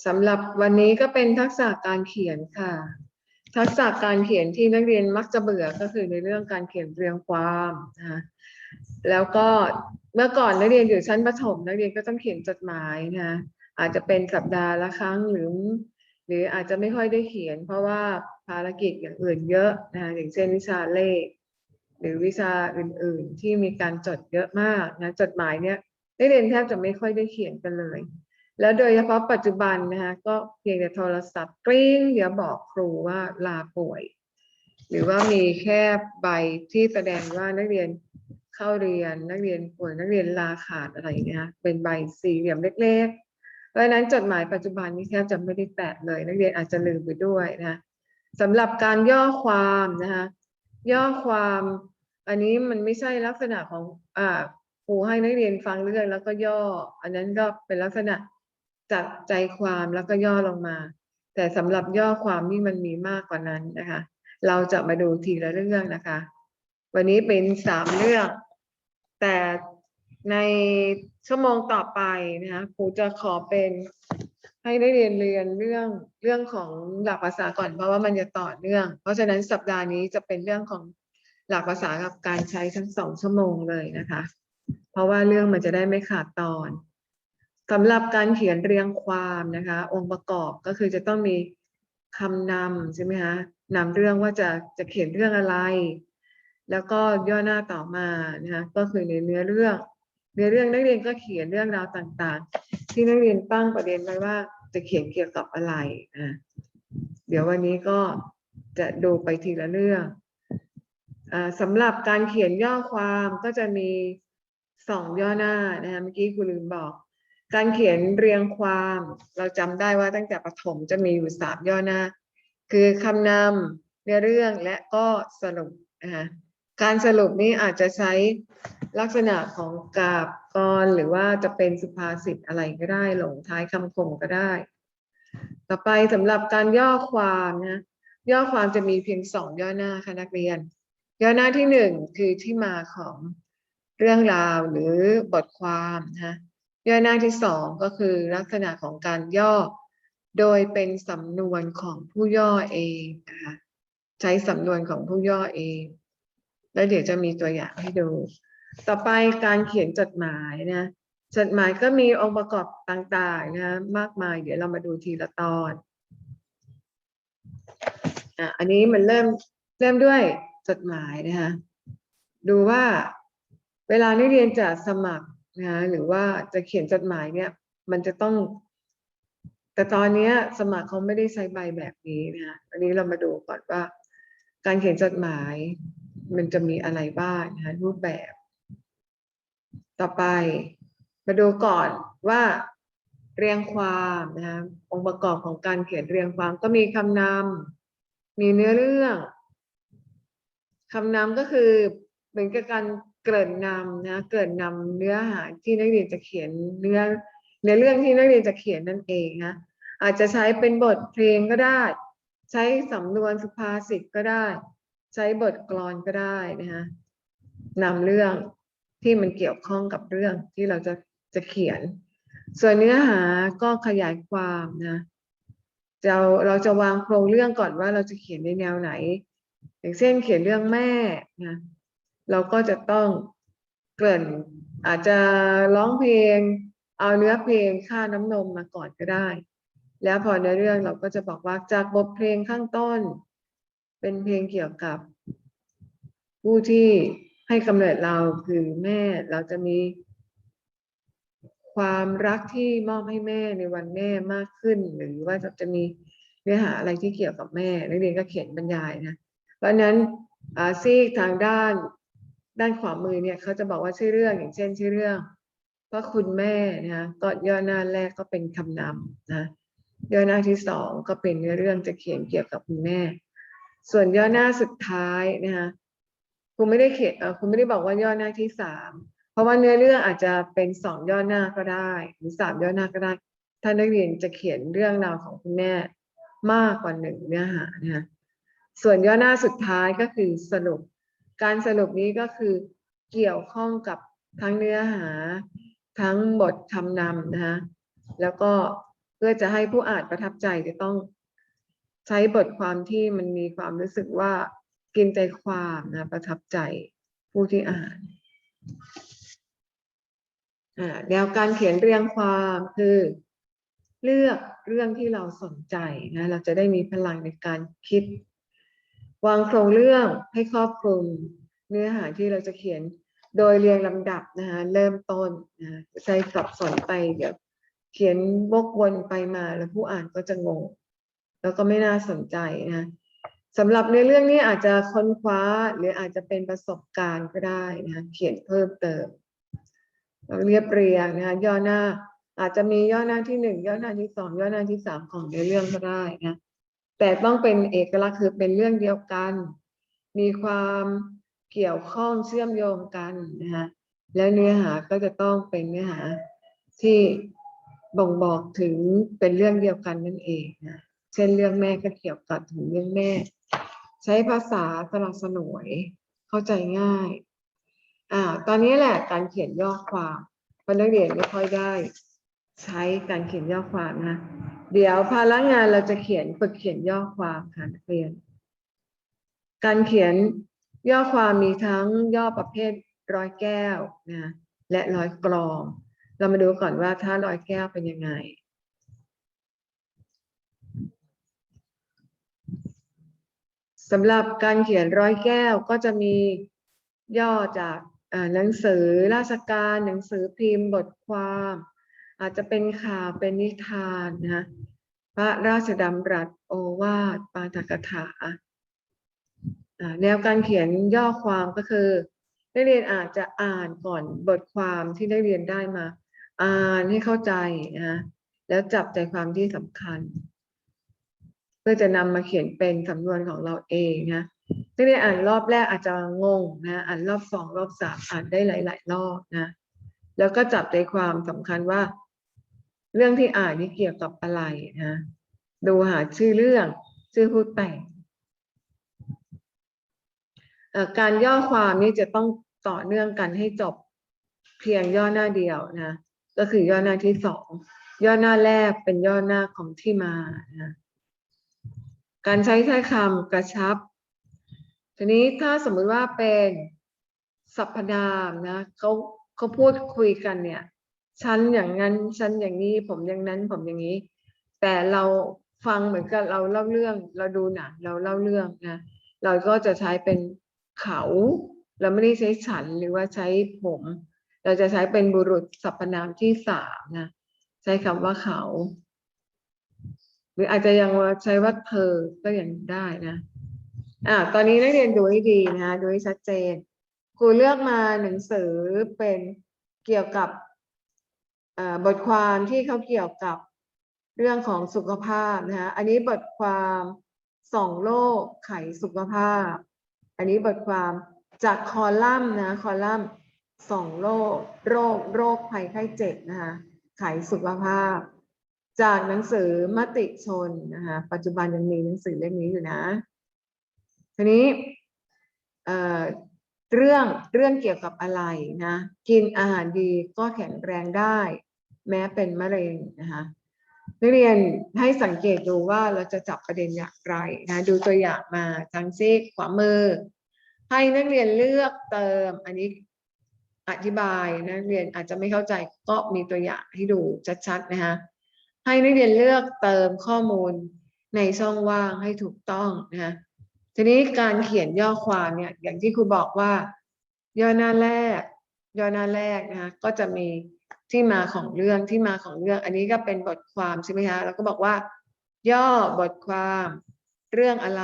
สำหรับวันนี้ก็เป็นทักษะการเขียนค่ะทักษะการเขียนที่นักเรียนมักจะเบื่อก็คือในเรื่องการเขียนเรียงความนะคะแล้วก็เมื่อก่อนนักเรียนอยู่ชั้นประถมนักเรียนก็ต้องเขียนจดหมายนะอาจจะเป็นสัปดาห์ละครั้งหรืออาจจะไม่ค่อยได้เขียนเพราะว่าภารกิจอย่างอื่นเยอะนะอย่างเช่นวิชาเลขหรือวิชาอื่นๆที่มีการจดเยอะมากนะจดหมายเนี่ยนักเรียนแทบจะไม่ค่อยได้เขียนกันเลยแล้วโดยเฉพาะปัจจุบันนะคะก็เพียงแต่โทรศัพท์กริ้งเดี๋ยวบอกครูว่าลาป่วยหรือว่ามีแค่ใบที่แสดงว่านักเรียนเข้าเรียนนักเรียนป่วยนักเรียนลาขาดอะไรอย่างเงี้ยเป็นใบสี่เหลี่ยมเล็กๆเพราะฉะนั้นจดหมายปัจจุบันนี้แทบจะไม่ได้แตะเลยนักเรียนอาจจะลืมไปด้วยนะสำหรับการย่อความนะคะย่อความอันนี้มันไม่ใช่ลักษณะของครูให้นักเรียนฟังเรื่องแล้วก็ย่ออันนั้นก็เป็นลักษณะจับใจความแล้วก็ย่อลงมาแต่สำหรับย่อความนี่มันมีมากกว่านั้นนะคะเราจะมาดูทีละเรื่องนะคะวันนี้เป็น3เรื่องแต่ในชั่วโมงต่อไปนะคะครูจะขอเป็นให้ได้เรียนเรื่องของหลักภาษาก่อนเพราะว่ามันจะต่อเนื่องเพราะฉะนั้นสัปดาห์นี้จะเป็นเรื่องของหลักภาษากับการใช้ทั้ง2 ชั่วโมงเลยนะคะเพราะว่าเรื่องมันจะได้ไม่ขาดตอนสำหรับการเขียนเรียงความนะคะองค์ประกอบก็คือจะต้องมีคำนำใช่ไหมคะนำเรื่องว่าจะเขียนเรื่องอะไรแล้วก็ย่อหน้าต่อมานะคะก็คือในเนื้อเรื่องนักเรียนก็เขียนเรื่องราวต่างๆที่นักเรียนตั้งประเด็นไว้ว่าจะเขียนเกี่ยวกับอะไรเดี๋ยววันนี้ก็จะดูไปทีละเรื่องสำหรับการเขียนย่อความก็จะมี2ย่อหน้านะคะเมื่อกี้ครูลืมบอกการเขียนเรียงความเราจำได้ว่าตั้งแต่ประถมจะมีอยู่3ย่อหน้าคือคำนำเนื้อเรื่องและก็สรุปนะคะการสรุปนี้อาจจะใช้ลักษณะของกาพกรหรือว่าจะเป็นสุภาษิตอะไรก็ได้หลงท้ายคำคมก็ได้ต่อไปสำหรับการย่อความนะย่อความจะมีเพียง2ย่อหน้าค่ะนักเรียนย่อหน้าที่1คือที่มาของเรื่องราวหรือบทความนะย่อหน้าที่2ก็คือลักษณะของการย่อโดยเป็นสำนวนของผู้ย่อเองนะคะใช้สำนวนของผู้ย่อเองแล้วเดี๋ยวจะมีตัวอย่างให้ดูต่อไปการเขียนจดหมายนะจดหมายก็มีองค์ประกอบต่างๆนะมากมายเดี๋ยวเรามาดูทีละตอนอันนี้มันเริ่มด้วยจดหมายนะคะดูว่าเวลานักเรียนจะสมัครนะคะหรือว่าจะเขียนจดหมายเนี่ยมันจะต้องแต่ตอนนี้สมัครเขาไม่ได้ใช้ใบแบบนี้นะคะอันนี้เรามาดูก่อนว่าการเขียนจดหมายมันจะมีอะไรบ้างนะคะรูปแบบต่อไปมาดูก่อนว่าเรียงความนะคะองค์ประกอบของการเขียนเรียงความก็มีคำนำมีเนื้อเรื่องคำนำก็คือเหมือนกับการเกริ่นนำนะเกริ่นนำเนื้อหาที่นักเรียนจะเขียนเรื่องที่นักเรียนจะเขียนนั่นเองนะอาจจะใช้เป็นบทเพลงก็ได้ใช้สำนวนสุภาษิตก็ได้ใช้บทกลอนก็ได้นะคะนำเรื่องที่มันเกี่ยวข้องกับเรื่องที่เราจะเขียนส่วนเนื้อหาก็ขยายความนะเราจะวางโครงเรื่องก่อนว่าเราจะเขียนในแนวไหนอย่างเช่นเขียนเรื่องแม่นะเราก็จะต้องเกริ่นอาจจะร้องเพลงเอาเนื้อเพลงค่าน้ำนมมาก่อนก็ได้แล้วพอในเรื่องเราก็จะบอกว่าจากบทเพลงข้างต้นเป็นเพลงเกี่ยวกับผู้ที่ให้กำเนิดเราคือแม่เราจะมีความรักที่มอบให้แม่ในวันแม่มากขึ้นหรือว่าจะมีเนื้อหาอะไรที่เกี่ยวกับแม่นักเรียนก็เขียนบรรยายนะเพราะนั้นซีกทางด้านขวามือเนี่ยเขาจะบอกว่าชื่อเรื่องอย่างเช่นชื่อเรื่องพระคุณแม่นะก็ย่อหน้าแรกก็เป็นคำนำนะย่อหน้าที่2ก็เป็นเนื้อเรื่องจะเขียนเกี่ยวกับคุณแม่ส่วนย่อหน้าสุดท้ายนะคะคุณไม่ได้เขียนคุณไม่ได้บอกว่าย่อหน้าที่3เพราะว่าเนื้อเรื่องอาจจะเป็น2ย่อหน้าก็ได้หรือ3ย่อหน้าก็ได้ถ้านักเรียนจะเขียนเรื่องราวของคุณแม่มากกว่า1เนื้อหานะคะส่วนย่อหน้าสุดท้ายก็คือสรุปการสรุปนี้ก็คือเกี่ยวข้องกับทั้งเนื้อหาทั้งบทคำนำนะคะแล้วก็ พื่อจะให้ผู้อ่านประทับใจจะต้องใช้บทความที่มันมีความรู้สึกว่ากินใจความนะประทับใจผู้ที่อ่านแนวการเขียนเรียงความคือเลือกเรื่องที่เราสนใจนะเราจะได้มีพลังในการคิดวางโครงเรื่องให้ครอบคลุมเนื้อหาที่เราจะเขียนโดยเรียงลำดับนะคะเริ่มต้นนะใช้สับสนไปเดี๋ยวเขียนวกวนไปมาแล้วผู้อ่านก็จะงงแล้วก็ไม่น่าสนใจนะสำหรับในเรื่องนี้อาจจะค้นคว้าหรืออาจจะเป็นประสบการณ์ก็ได้นะเขียนเพิ่มเติมเรียบเรียงนะคะย่อหน้าอาจจะมีย่อหน้าที่1ย่อหน้าที่2ย่อหน้าที่3ของในเรื่องก็ได้นะแต่ต้องเป็นเอกลักษณ์คือเป็นเรื่องเดียวกันมีความเกี่ยวข้องเชื่อมโยงกันนะคะและเนื้อหาก็จะต้องเป็นเนื้อหาที่บ่งบอกถึงเป็นเรื่องเดียวกันนั่นเองนะเช่นเรื่องแม่ก็เกี่ยวกับถึงเรื่องแม่ใช้ภาษาสลับสลวยเข้าใจง่ายตอนนี้แหละการเขียนย่อความเพราะนักเรียนไม่ค่อยได้ใช้การเขียนย่อความนะเดี๋ยวภาระงานเราจะฝึกเขียนย่อความค่ะนักเรียนการเขียนย่อความมีทั้งย่อประเภทร้อยแก้วนะและร้อยกลองเรามาดูก่อนว่าถ้าร้อยแก้วเป็นยังไงสำหรับการเขียนร้อยแก้วก็จะมีย่อจากหนังสือราชการหนังสือพิมพ์บทความอาจจะเป็นข่าวเป็นนิทานนะพระราชดำรัสโอวาทปาฐกถาแนวการเขียนย่อความก็คือนักเรียนอาจจะอ่านก่อนบทความที่นักเรียนได้มาอ่านให้เข้าใจนะแล้วจับใจความที่สำคัญเพื่อจะนำมาเขียนเป็นสำนวนของเราเองนะนักเรียนอ่านรอบแรกอาจจะงงนะอ่านรอบ2รอบ3อ่านได้หลายๆรอบนะแล้วก็จับใจความสำคัญว่าเรื่องที่อ่านนี่เกี่ยวกับอะไรนะดูหาชื่อเรื่องชื่อผู้แต่งการย่อความนี่จะต้องต่อเนื่องกันให้จบเพียงย่อหน้าเดียวนะก็คือย่อหน้าที่2ย่อหน้าแรกเป็นย่อหน้าของที่มานะการใช้ถ้อยคำกระชับทีนี้ถ้าสมมุติว่าเป็นสรรพนามนะเขาพูดคุยกันเนี่ยฉันอย่างนั้นฉันอย่างนี้ผมอย่างนั้นผมอย่างนี้แต่เราฟังเหมือนกับเราเล่าเรื่องเราดูหนังเราเล่าเรื่องนะเราก็จะใช้เป็นเขาเราไม่ได้ใช้ฉันหรือว่าใช้ผมเราจะใช้เป็นบุรุษสรรพนามที่3นะใช้คำว่าเขาหรืออาจจะยังใช้ว่าเธอก็ยังได้นะตอนนี้นักเรียนดูให้ดีนะดูให้ชัดเจนครูเลือกมาหนังสือเป็นเกี่ยวกับบทความที่เขาเกี่ยวกับเรื่องของสุขภาพนะคะอันนี้บทความ2โรคไขสุขภาพอันนี้บทความจากคอลัมน์นะคอลัมน์2โรคภัยไข้เจ็บนะคะไขสุขภาพจากหนังสือมติชนนะคะปัจจุบันยังมีหนังสือเล่มนี้อยู่นะทีนี้เรื่องเกี่ยวกับอะไรนะกินอาหารดีก็แข็งแรงได้แม้เป็นมะเร็งนะคะนักเรียนให้สังเกตดูว่าเราจะจับประเด็นอย่างไรนะดูตัวอย่างมาทางซีกขวามือให้นักเรียนเลือกเติมอันนี้อธิบายนักเรียนอาจจะไม่เข้าใจก็มีตัวอย่างให้ดูชัดๆนะคะให้นักเรียนเลือกเติมข้อมูลในช่องว่างให้ถูกต้องนะคะทีนี้การเขียนย่อความเนี่ยอย่างที่ครูบอกว่าย่อหน้าแรกนะคะก็จะมีที่มาของเรื่องอันนี้ก็เป็นบทความใช่ไหมคะแล้วก็บอกว่าย่อบทความเรื่องอะไร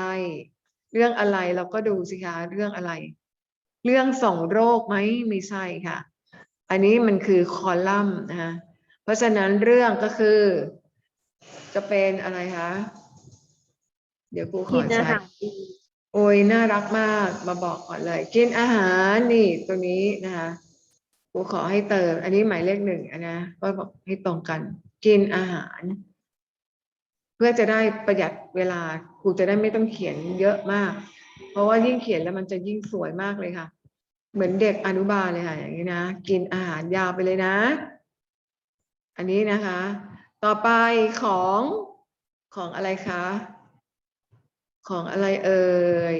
เราก็ดูสิคะเรื่องอะไรเรื่อง2โรคไหมไม่ใช่ค่ะอันนี้มันคือคอลัมน์นะคะเพราะฉะนั้นเรื่องก็คือจะเป็นอะไรคะเดี๋ยวครูขอใช้โอ้ยน่ารักมากมาบอกก่อนเลยกินอาหารนี่ตัวนี้นะคะครูขอให้เติมอันนี้หมายเลข1นะก็บอกให้ตรงกันกินอาหารเพื่อจะได้ประหยัดเวลาครูจะได้ไม่ต้องเขียนเยอะมากเพราะว่ายิ่งเขียนแล้วมันจะยิ่งสวยมากเลยค่ะเหมือนเด็กอนุบาลเลยค่ะอย่างนี้นะกินอาหารยาวไปเลยนะอันนี้นะคะ ต่อไปของอะไรคะ ของอะไรเอ่ย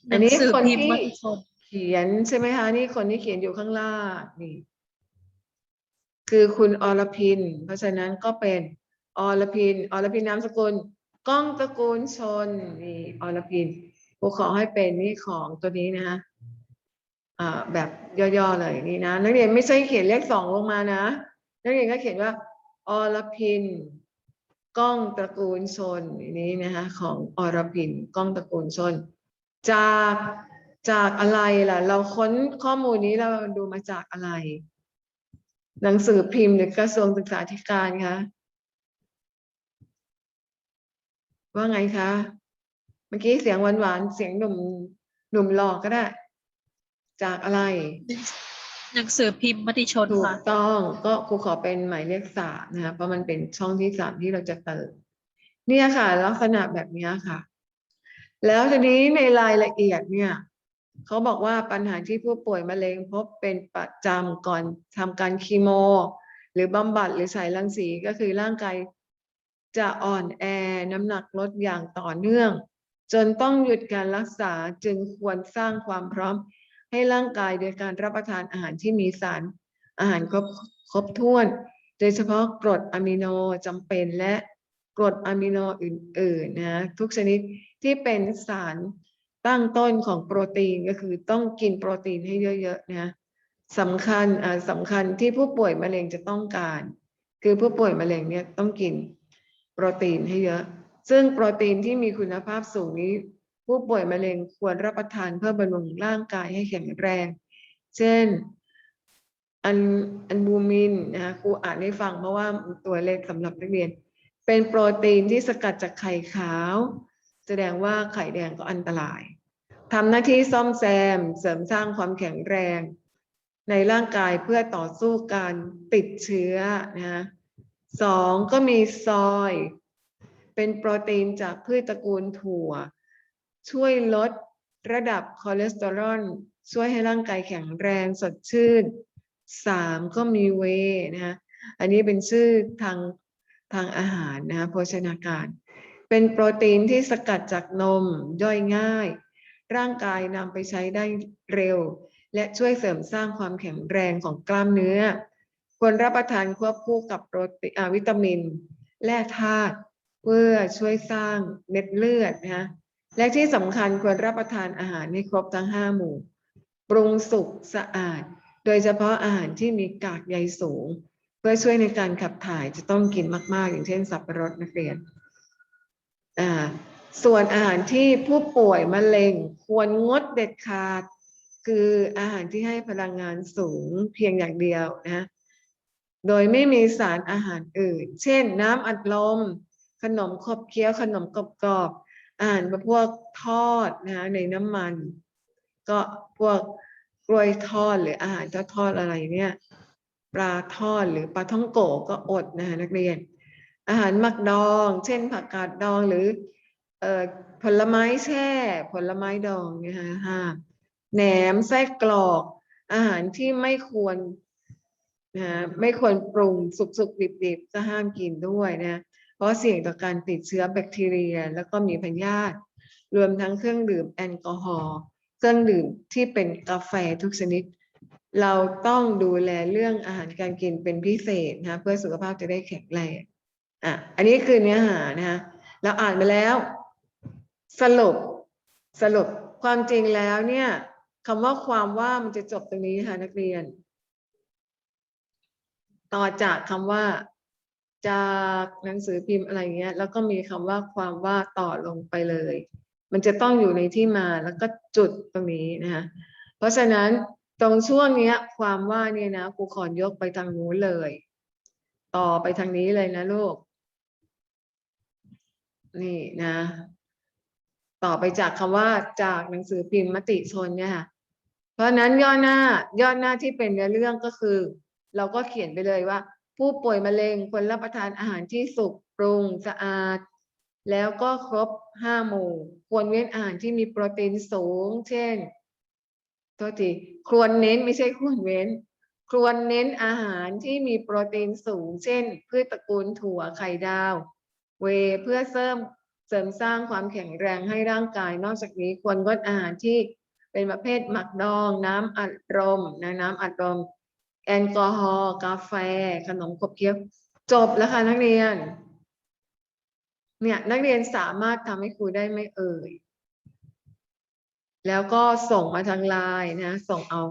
ห อั นั น ง นี้ สือ คน พิมพ์ ที่ มติชน เขียนใช่ไหมคะนี่คนที่เขียนอยู่ข้างล่างนี่ คือคุณอรพิน เพราะฉะนั้นก็เป็นอรพินนามสกุลก้องตระกูลชนนี่อรพินครูขอให้เป็นนี่ของตัวนี้นะคะแบบย่อๆเลยนี่นะนักเรียนไม่ใช่เขียนเลข2ลงมานะนักเรียนก็เขียนว่าอรพินก้องตระกูลชนนี้นะคะของอรพินก้องตระกูลชนจากอะไรล่ะเราค้นข้อมูลนี้เราดูมาจากอะไรหนังสือพิมพ์หรือกระทรวงศึกษาธิการคะว่าไงคะเมื่อกี้เสียงหวานๆเสียงหนุ่มหล่อก็ได้จากอะไร หนังสือพิมพ์มติชน ถูก ค่ะ ต้องก็ครูขอเป็นหมายเลข3นะคะเพราะมันเป็นช่องที่3ที่เราจะเติมเนี่ยค่ะลักษณะแบบนี้ค่ะ แล้วทีนี้ในรายละเอียดเนี่ยเขาบอกว่าปัญหาที่ผู้ป่วยมะเร็งพบเป็นประจำก่อนทำการคีโมหรือบำบัดหรือฉายรังสีก็คือร่างกายจะอ่อนแอน้ำหนักลดอย่างต่อเนื่องจนต้องหยุดการรักษาจึงควรสร้างความพร้อมให้ร่างกายโดยการรับประทานอาหารที่มีสารอาหารครบถ้วนโดยเฉพาะกรดอะมิโนจำเป็นและกรดอะมิโนอื่นๆนะทุกชนิดที่เป็นสารตั้งต้นของโปรตีนก็คือต้องกินโปรตีนให้เยอะๆนะสำคัญที่ผู้ป่วยมะเร็งจะต้องการคือผู้ป่วยมะเร็งเนี่ยต้องกินโปรตีนให้เยอะซึ่งโปรตีนที่มีคุณภาพสูงนี้ผู้ป่วยมะเร็งควรรับประทานเพื่อบำรุงร่างกายให้แข็งแรงเช่นอันบูมินนะคะครูอ่านให้ฟังเพราะว่าตัวเลขสำหรับนักเรียนเป็นโปรตีนที่สกัดจากไข่ขาวแสดงว่าไข่แดงก็อันตรายทำหน้าที่ซ่อมแซมเสริมสร้างความแข็งแรงในร่างกายเพื่อต่อสู้การติดเชื้อนะ2ก็มีซอยเป็นโปรตีนจากพืชตระกูลถั่วช่วยลดระดับคอเลสเตอรอลช่วยให้ร่างกายแข็งแรงสดชื่น3ก็มีเวย์นะคะอันนี้เป็นชื่อทางอาหารนะคะโภชนาการเป็นโปรตีนที่สกัดจากนมย่อยง่ายร่างกายนำไปใช้ได้เร็วและช่วยเสริมสร้างความแข็งแรงของกล้ามเนื้อควรรับประทานควบคู่กับวิตามินแร่ธาตุเพื่อช่วยสร้างเม็ดเลือดนะคะและที่สำคัญควรรับประทานอาหารให้ครบทั้ง5 หมู่ปรุงสุกสะอาดโดยเฉพาะอาหารที่มีกากใยสูงเพื่อช่วยในการขับถ่ายจะต้องกินมากๆอย่างเช่นสับปะรดนักเรียนส่วนอาหารที่ผู้ป่วยมะเร็งควรงดเด็ดขาดคืออาหารที่ให้พลังงานสูงเพียงอย่างเดียวนะโดยไม่มีสารอาหารอื่นเช่นน้ำอัดลมขนมขบเคี้ยวขนมกรอบๆอาหารพวกทอดนะในน้ำมันก็พวกกล้วยทอดหรืออาหารทอดอะไรเนี่ยปลาทอดหรือปลาท่องโกก็อดนะคะนักเรียนอาหารหมักดองเช่นผักกาดดองหรือผลไม้แช่ผลไม้ดองนะคะแหนมไส้กรอกอาหารที่ไม่ควรปรุงสุกๆดิบๆก็ห้ามกินด้วยนะเพราะเสี่ยงต่อการติดเชื้อแบคทีเรียแล้วก็มีพยาธิรวมทั้งเครื่องดื่มแอลกอฮอล์เครื่องดื่มที่เป็นกาแฟทุกชนิดเราต้องดูแลเรื่องอาหารการกินเป็นพิเศษนะเพื่อสุขภาพจะได้แข็งแรงอันนี้คือเนื้อหานะคะเราอ่านไปแล้วสรุปความจริงแล้วเนี่ยคำว่าความว่ามันจะจบตรงนี้ค่ะนักเรียนต่อจากคำว่าจากหนังสือพิมพ์อะไรเงี้ยแล้วก็มีคำว่าความว่าต่อลงไปเลยมันจะต้องอยู่ในที่มาแล้วก็จุดตรงนี้นะคะเพราะฉะนั้นตรงช่วงนี้ความว่าเนี่ยนะครูขอยกไปทางนู้นเลยต่อไปทางนี้เลยนะลูกนี่นะต่อไปจากคำว่าจากหนังสือพิมพ์มติชนเนี่ยค่ะเพราะนั้นย่อหน้าที่เป็นเนื้อเรื่องก็คือเราก็เขียนไปเลยว่าผู้ป่วยมะเร็งควรรับประทานอาหารที่สุกปรุงสะอาดแล้วก็ครบ5 หมู่ควรเว้นอาหารที่มีโปรตีนสูงเช่นโทษทีควรเน้นไม่ใช่ควรเว้น ควรเน้นอาหารที่มีโปรตีนสูงเช่นพืชตระกูลถั่วไข่ดาวเวย์เพื่อเสริมสร้างความแข็งแรงให้ร่างกายนอกจากนี้ควรงดอาหารที่เป็นประเภทหมักดองน้ำอัดลมน้ำอัดลมแอลกอฮอล์กาแฟขนมขบเคี้ยวจบแล้วค่ะนักเรียนเนี่ยนักเรียนสามารถทำให้ครูได้ไหมเอ่ยแล้วก็ส่งมาทางไลน์นะส่งเอา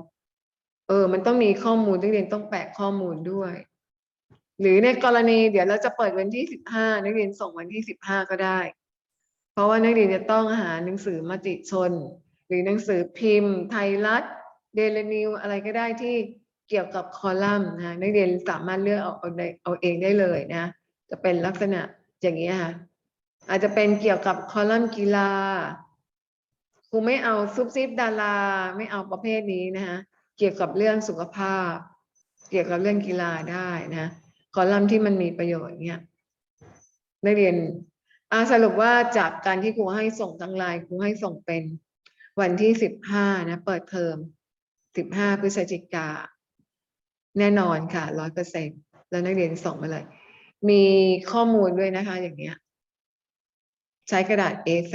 มันต้องมีข้อมูลนักเรียนต้องแปะข้อมูลด้วย หรือในกรณีเดี๋ยวเราจะเปิดวันที่15นักเรียนส่งวันที่15ก็ได้เพราะว่านักเรียนจะต้องหาหนังสือมติชนหรือหนังสือพิมพ์ไทยรัฐเดลินิวอะไรก็ได้ที่เกี่ยวกับคอลัมน์นะนักเรียนสามารถเลือกเอาเองได้เลยนะจะเป็นลักษณะอย่างนี้ค่ะอาจจะเป็นเกี่ยวกับคอลัมน์กีฬาครูไม่เอาซุบซิบดาราไม่เอาประเภทนี้นะคะเกี่ยวกับเรื่องสุขภาพเกี่ยวกับเรื่องกีฬาได้นะคอลัมน์ที่มันมีประโยชน์เนี่ยนักเรียนสรุปว่าจากการที่ครูให้ส่งทางไลน์ครูให้ส่งเป็นวันที่15นะเปิดเทอม15พฤศจิกาแน่นอนค่ะ 100%แล้วนักเรียนส่งมาเลยมีข้อมูลด้วยนะคะอย่างเนี้ยใช้กระดาษ A4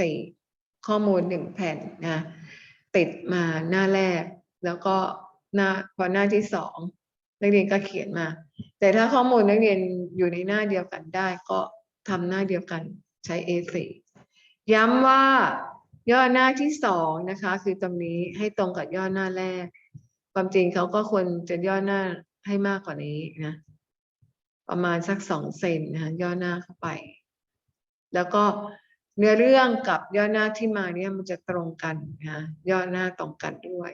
ข้อมูล1แผ่นนะติดมาหน้าแรกแล้วก็พอหน้าที่2นักเรียนก็เขียนมาแต่ถ้าข้อมูลนักเรียนอยู่ในหน้าเดียวกันได้ก็ทำหน้าเดียวกันใช้ A4 ย้ำว่าย่อหน้าที่2นะคะคือตรงนี้ให้ตรงกับย่อหน้าแรกความจริงเขาก็ควรจะย่อหน้าให้มากกว่านี้นะประมาณสัก2 เซนนะย่อหน้าเข้าไปแล้วก็เนื้อเรื่องกับย่อหน้าที่มาเนี่ยมันจะตรงกันนะย่อหน้าตรงกันด้วย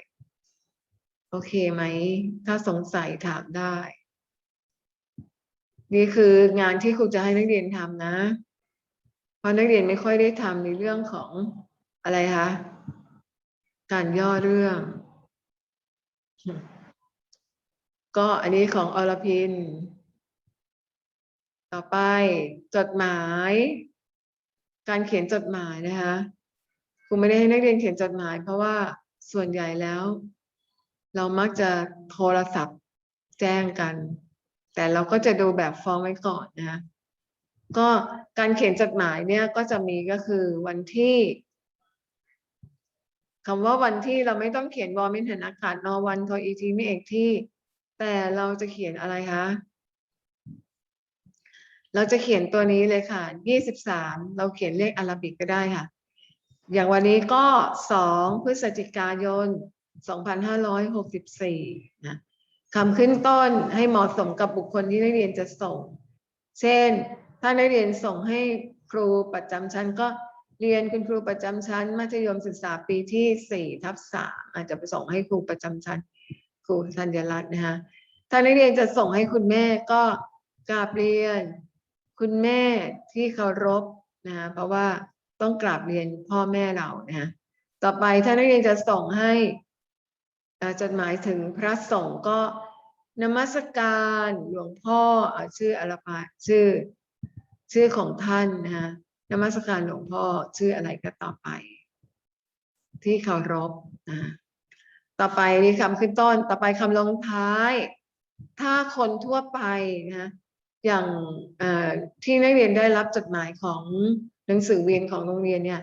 โอเคไหมถ้าสงสัยถามได้นี่คืองานที่ครูจะให้นักเรียนทำนะเพราะนักเรียนไม่ค่อยได้ทำในเรื่องของอะไรคะการย่อเรื่องก็อันนี้ของอรพินต่อไปจดหมายการเขียนจดหมายนะคะครูไม่ได้ให้นักเรียนเขียนจดหมายเพราะว่าส่วนใหญ่แล้วเรามักจะโทรศัพท์แจ้งกันแต่เราก็จะดูแบบฟอร์มไว้ก่อนนะคะก็การเขียนจดหมายเนี่ยก็จะมีก็คือวันที่คำว่าวันที่เราไม่ต้องเขียนวอมินหันอากาศนอวันทออีทีไม่เอกที่แต่เราจะเขียนอะไรคะเราจะเขียนตัวนี้เลยค่ะ23เราเขียนเลขอาราบิกก็ได้ค่ะอย่างวันนี้ก็2พฤศจิกายน2564นะคำขึ้นต้นให้เหมาะสมกับบุคคลที่นักเรียนจะส่งเช่นถ้านักเรียนส่งให้ครูประจำชั้นก็เรียนคุณครูประจำชั้นมัธยมศึกษาปีที่4/3อาจจะไปส่งให้ครูประจำชั้นครูธัญรัตน์นะคะถ้านักเรียนจะส่งให้คุณแม่ก็กราบเรียนคุณแม่ที่เคารพนะคะเพราะว่าต้องกราบเรียนพ่อแม่เรานะต่อไปถ้านักเรียนจะส่งให้จดหมายถึงพระสงฆ์ก็นมัสการหลวงพ่อชื่ออรพะชื่อของท่านนะคะนมัสการหลวงพ่อชื่ออะไรก็ต่อไปที่เคารพนะต่อไปนี่คำขึ้นต้นต่อไปคำลงท้ายถ้าคนทั่วไปนะอย่างที่นักเรียนได้รับจดหมายของหนังสือเวียนของโรงเรียนเนี่ย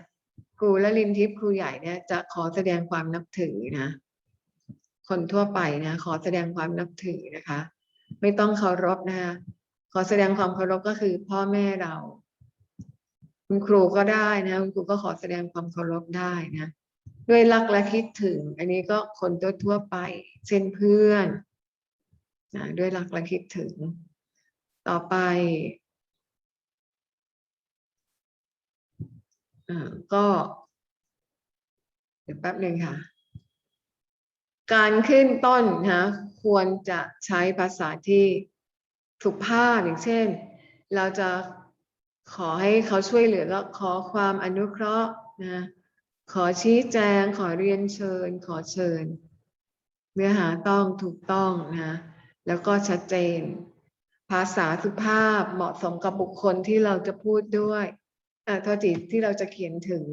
ครูและลินทิพย์ครูใหญ่เนี่ยจะขอแสดงความนับถือนะคนทั่วไปนะขอแสดงความนับถือนะคะไม่ต้องเคารพนะคะขอแสดงความเคารพก็คือพ่อแม่เราคุณครูก็ได้นะคุณครูก็ขอแสดงความเคารพได้นะด้วยรักและคิดถึงอันนี้ก็คนทั่วไปเช่นเพื่อนนะด้วยรักและคิดถึงต่อไปก็เดี๋ยวแป๊บหนึ่งค่ะการขึ้นต้นนะควรจะใช้ภาษาที่สุภาพอย่างเช่นเราจะขอให้เขาช่วยเหลือก็ขอความอนุเคราะห์นะขอชี้แจงขอเรียนเชิญขอเชิญเนื้อหาต้องถูกต้องนะแล้วก็ชัดเจนภาษาสุภาพเหมาะสมกับบุคคลที่เราจะพูดด้วยโทษทีที่เราจะเขียนถึง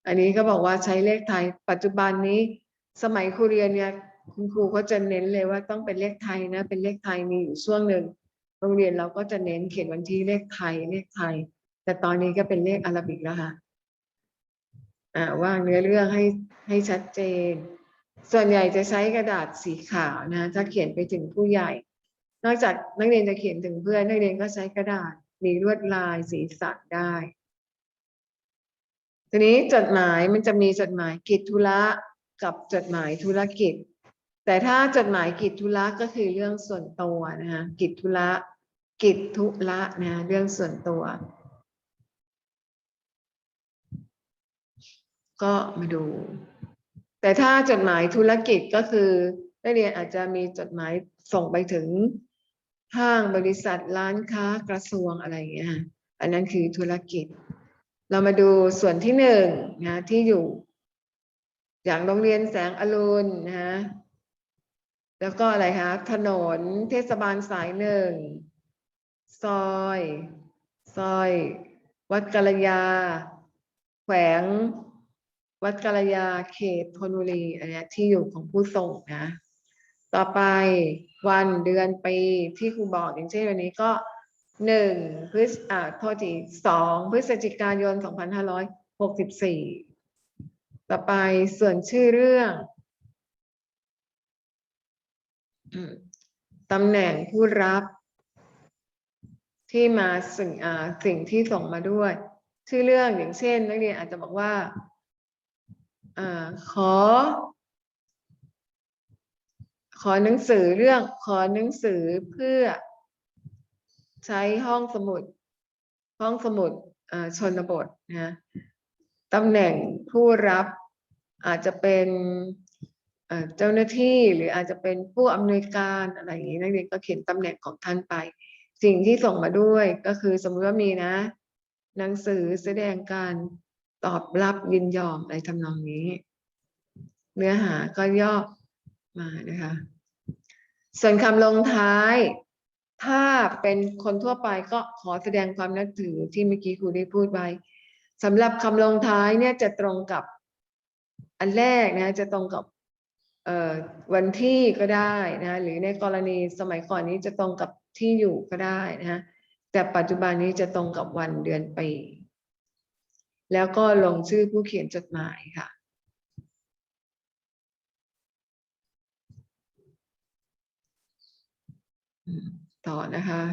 อันนี้ก็บอกว่าใช้เลขไทยปัจจุบันนี้สมัยครูเรียนเนี่ย คุณครูก็จะเน้นเลยว่าต้องเป็นเลขไทยนะเป็นเลขไทยมีอยู่ช่วงหนึ่งโรงเรียนเราก็จะเน้นเขียนวันที่เลขไทยเลขไทย แต่ตอนนี้ก็เป็นเลขอาราบิกแล้วค่ะวางเนื้อเรื่องให้ชัดเจน ส่วนใหญ่จะใช้กระดาษสีขาวนะถ้าเขียนไปถึงผู้ใหญ่ นอกจากนักเรียนจะเขียนถึงเพื่อนนักเรียนก็ใช้กระดาษมีลวดลายสีสันได้ ทีนี้จดหมายมันจะมีจดหมายกิจธุระกับจดหมายธุรกิจ แต่ถ้าจดหมายกิจธุระก็คือเรื่องส่วนตัวนะคะกิจธุระกิจธุระนะเรื่องส่วนตัว ก็มาดู แต่ถ้าจดหมายธุรกิจก็คือนักเรียนอาจจะมีจดหมายส่งไปถึงห้างบริษัทร้านค้ากระทรวงอะไรอย่างเงี้ยอันนั้นคือธุรกิจ เรามาดูส่วนที่หนึ่งนะที่อยู่อย่างโรงเรียนแสงอรุณนะแล้วก็อะไรคะถนนเทศบาลสายหนึ่งซอยวัดกัลยาแขวงวัดกัลยาเขตธนบุรีอันนี้ที่อยู่ของผู้ส่งนะต่อไปวันเดือนปีที่ครูบอกอย่างเช่นวันนี้ก็1 พฤศจิกายน 2564ต่อไปส่วนชื่อเรื่องตำแหน่งผู้รับที่มาสิ่งที่ส่งมาด้วยชื่อเรื่องอย่างเช่นนักเรียนอาจจะบอกว่าขอหนังสือเรื่องขอหนังสือเพื่อใช้ห้องสมุดชนบทนะตำแหน่งผู้รับอาจจะเป็นเจ้าหน้าที่หรืออาจจะเป็นผู้อำนวยการอะไรอย่างนี้นักเรียนก็เขียนตำแหน่งของท่านไปสิ่งที่ส่งมาด้วยก็คือสมมติว่ามีนะหนังสือแสดงการตอบรับยินยอมอะไรทำนองนี้เนื้อหาก็ย่อมานะคะส่วนคำลงท้ายถ้าเป็นคนทั่วไปก็ขอแสดงความนับถือที่เมื่อกี้ครูได้พูดไว้สำหรับคำลงท้ายเนี่ยจะตรงกับอันแรกนะจะตรงกับวันที่ก็ได้นะหรือในกรณีสมัยก่อนนี้จะตรงกับที่อยู่ก็ได้นะแต่ปัจจุบันนี้จะตรงกับวันเดือนปีแล้วก็ลงชื่อผู้เขียนจดหมายค่ะต่อนะคะ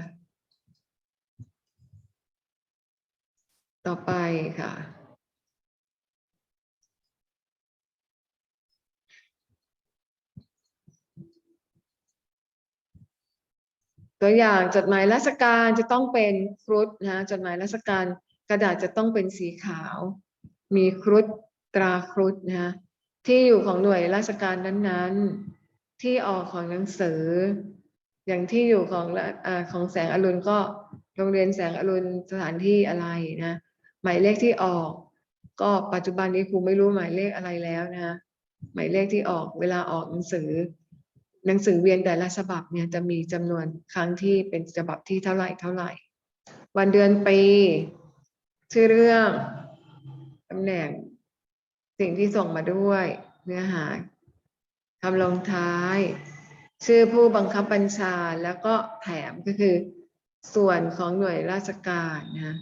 ต่อไปค่ะตัวอย่างจดหมายราชการจะต้องเป็นครุฑนะจดหมายราชการกระดาษจะต้องเป็นสีขาวมีครุฑตราครุฑนะที่อยู่ของหน่วยราชการนั้นๆที่ออกของหนังสืออย่างที่อยู่ของแสงอรุณก็โรงเรียนแสงอรุณสถานที่อะไรนะหมายเลขที่ออกก็ปัจจุบันนี้ครูไม่รู้หมายเลขอะไรแล้วนะหมายเลขที่ออกเวลาออกหนังสือเวียนแต่ละฉบับเนี่ยจะมีจำนวนครั้งที่เป็นฉบับที่เท่าไหร่วันเดือนปีชื่อเรื่องตำแหน่งสิ่งที่ส่งมาด้วยเนื้อหาคำลงท้ายชื่อผู้บังคับบัญชาแล้วก็แถมก็คือส่วนของหน่วยราชการนะ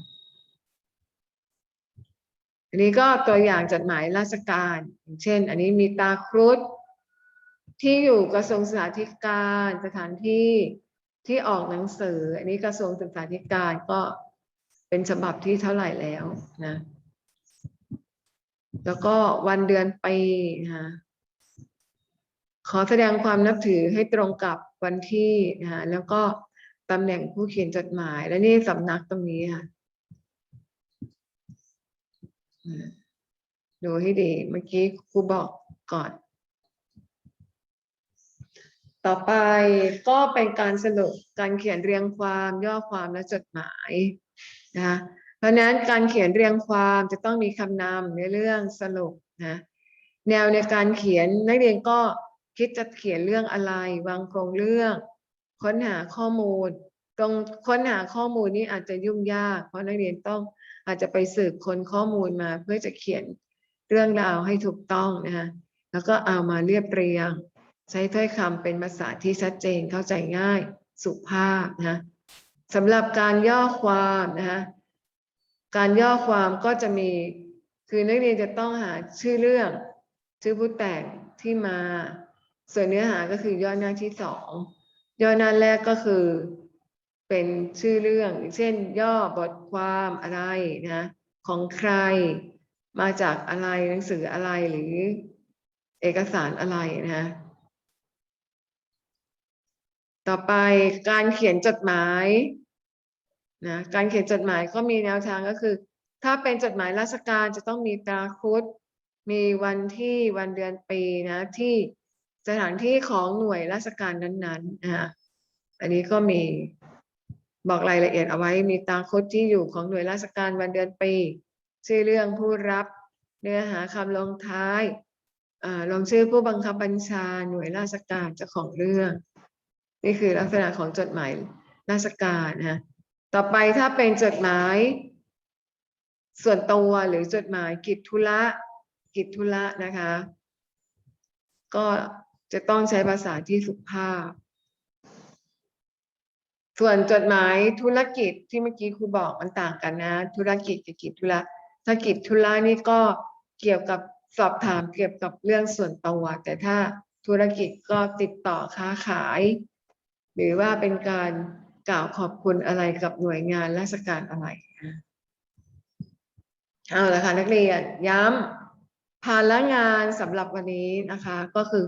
อันนี้ก็ตัวอย่างจดหมายราชการอย่างเช่นอันนี้มีตาครุฑที่อยู่กระทรวงศึกษาธิการสถานที่ที่ออกหนังสืออันนี้กระทรวงศึกษาธิการก็เป็นฉบับที่เท่าไหร่แล้วนะแล้วก็วันเดือนปีนะขอแสดงความนับถือให้ตรงกับวันที่นะแล้วก็ตำแหน่งผู้เขียนจดหมายและนี่สำนักตรงนี้ค่ะดูให้ดีเมื่อกี้ครูบอกก่อนต่อไปก็เป็นการสรุปการเขียนเรียงความย่อความและจดหมายนะคะเพราะนั้นการเขียนเรียงความจะต้องมีคำนำในเรื่องสรุปนะแนวในการเขียนนักเรียนก็คิดจะเขียนเรื่องอะไรวางโครงเรื่องค้นหาข้อมูลตรงค้นหาข้อมูลนี้อาจจะยุ่งยากเพราะนักเรียนต้องอาจจะไปสืบค้นข้อมูลมาเพื่อจะเขียนเรื่องราวให้ถูกต้องนะคะแล้วก็เอามาเรียบเรียง ใช้ถ้อยคำเป็นภาษาที่ชัดเจนเข้าใจง่ายสุภาพนะสำหรับการย่อความนะคะการย่อความก็จะมีคือนักเรียนจะต้องหาชื่อเรื่องชื่อผู้แต่งที่มาส่วนเนื้อหาก็คือย่อหน้าที่สองย่อหน้าแรกก็คือเป็นชื่อเรื่องเช่นย่อบทความอะไรนะของใครมาจากอะไรหนังสืออะไรหรือเอกสารอะไรนะต่อไปการเขียนจดหมายนะการเขียนจดหมายก็มีแนวทางก็คือ ถ้าเป็นจดหมายราชการจะต้องมีตราคุดมีวันที่วันเดือนปีนะที่สถานที่ของหน่วยราชการนั้นๆนะคะอันนี้ก็มีบอกรายละเอียดเอาไว้มีตราคุดที่อยู่ของหน่วยราชการวันเดือนปีชื่อเรื่องผู้รับเนื้อหาคำลงท้ายลงชื่อผู้บังคับบัญชาหน่วยราชการเจ้าของเรื่องนี่คือลักษณะของจดหมายราชการนะต่อไปถ้าเป็นจดหมายส่วนตัวหรือจดหมายกิจธุระนะคะ ก็จะต้องใช้ภาษาที่สุภาพ ส่วนจดหมายธุรกิจที่เมื่อกี้ครูบอกมันต่างกันนะธุรกิจกับกิจธุระถ้ากิจธุระนี่ก็เกี่ยวกับสอบถามเกี่ยวกับเรื่องส่วนตัวแต่ถ้าธุรกิจก็ติดต่อค้าขาย หรือว่าเป็นการกล่าวขอบคุณอะไรกับหน่วยงานราชการอะไรเอาละค่ะนักเรียนย้ำภาระงานสำหรับวันนี้นะคะก็คือ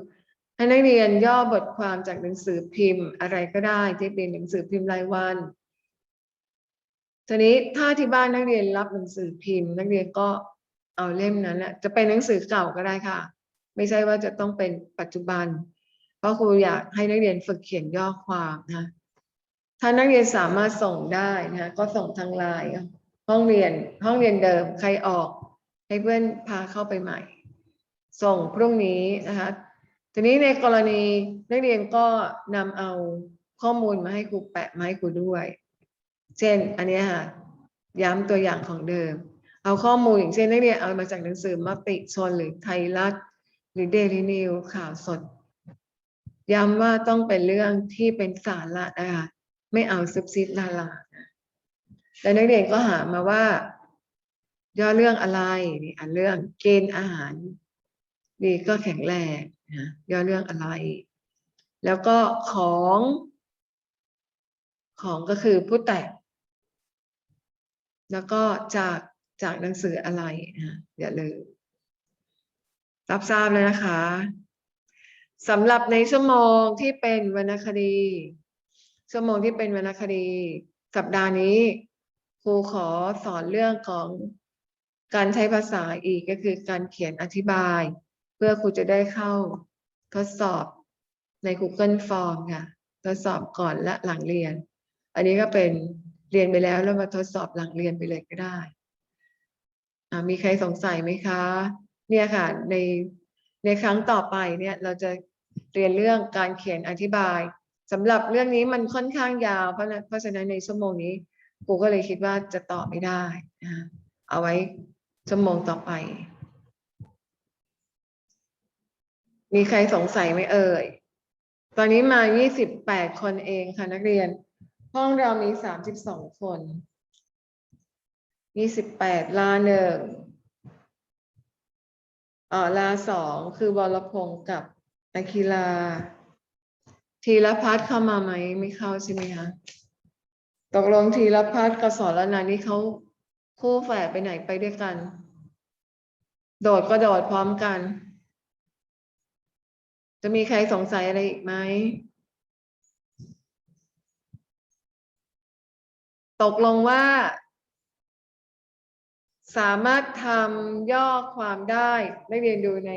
ให้นักเรียนย่อบทความจากหนังสือพิมพ์อะไรก็ได้ที่เป็นหนังสือพิมพ์รายวันทีนี้ถ้าที่บ้านนักเรียนรับหนังสือพิมพ์นักเรียนก็เอาเล่มนั้นนะจะเป็นหนังสือเก่าก็ได้ค่ะไม่ใช่ว่าจะต้องเป็นปัจจุบันเพราะครูอยากให้นักเรียนฝึกเขียนย่อความนะถ้านักเรียนสามารถส่งได้นะก็ส่งทางไลน์ห้องเรียนเดิมใครออกให้เพื่อนพาเข้าไปใหม่ ส่งพรุ่งนี้นะคะทีนี้ในกรณีนักเรียนก็นำเอาข้อมูลมาให้ครูแปะมาให้ครูด้วยเช่นอันนี้ค่ะย้ำตัวอย่างของเดิมเอาข้อมูลอย่างเช่นนักเรียนเอามาจากหนังสือมติชนหรือไทยรัฐหรือเดลินิวข่าวสดย้ำว่าต้องเป็นเรื่องที่เป็นสาระนะคะไม่เอาซุบซิบลาลาแล้วนักเรียนก็หามาว่าย่อเรื่องอะไรนี่อันเรื่องเกณฑ์อาหารดีก็แข็งแรงนะย่อเรื่องอะไร แล้วก็ของก็คือผู้แต่งแล้วก็จากหนังสืออะไรนะอย่าลืมรับทราบเลยนะคะสำหรับในชั่วโมงที่เป็นวรรณคดีชั่วโมงที่เป็นวรรณคดีสัปดาห์นี้ครูขอสอนเรื่องของการใช้ภาษาอีกก็คือการเขียนอธิบายเพื่อครูจะได้เข้าทดสอบใน Google Form ค่ะทดสอบก่อนและหลังเรียนอันนี้ก็เป็นเรียนไปแล้วมาทดสอบหลังเรียนไปเลยก็ได้มีใครสงสัยไหมคะเนี่ยค่ะในครั้งต่อไปเนี่ยเราจะเรียนเรื่องการเขียนอธิบายสำหรับเรื่องนี้มันค่อนข้างยาวเพราะฉะนั้นในชั่วโมงนี้ครูก็เลยคิดว่าจะตอบไม่ได้นะเอาไว้ชั่วโมงต่อไปมีใครสงสัยไหมเอ่ยตอนนี้มา28 คนเองค่ะนักเรียนห้องเรามี32 คน28ลา1ลา2คือวรพงศ์กับนักกีฬาธีรพัฒน์เข้ามาไหมไม่เข้าใช่ไหมคะตกลงธีรพัฒน์กับสรนันท์นี่เขาคู่แฝดไปไหนไปด้วยกัน โดดก็โดดพร้อมกัน จะมีใครสงสัยอะไรอีกไหมตกลงว่า สามารถทำย่อความได้ได้เรียนดูใน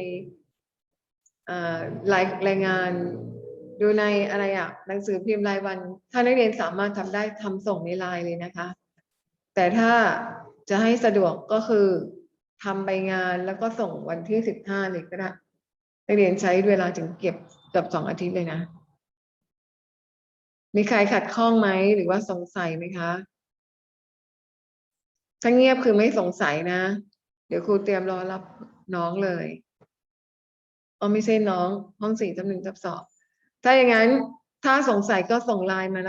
รายงานดูในอะไรหนังสือพิมพ์รายวันถ้านักเรียนสามารถทำได้ทำส่งในไลน์เลยนะคะแต่ถ้าจะให้สะดวกก็คือทำใบงานแล้วก็ส่งวันที่15เลยก็ได้นักเรียนใช้เวลาถึงเก็บกับ2 อาทิตย์เลยนะมีใครขัดข้องไหมหรือว่าสงสัยไหมคะถ้าเงียบคือไม่สงสัยนะเดี๋ยวครูเตรียมรอรับน้องเลย อ๋อไม่ใช่น้องห้อง4/1/2ถ้าอย่างนั้นถ้าสงสัยก็ส่งไลน์มานะคะ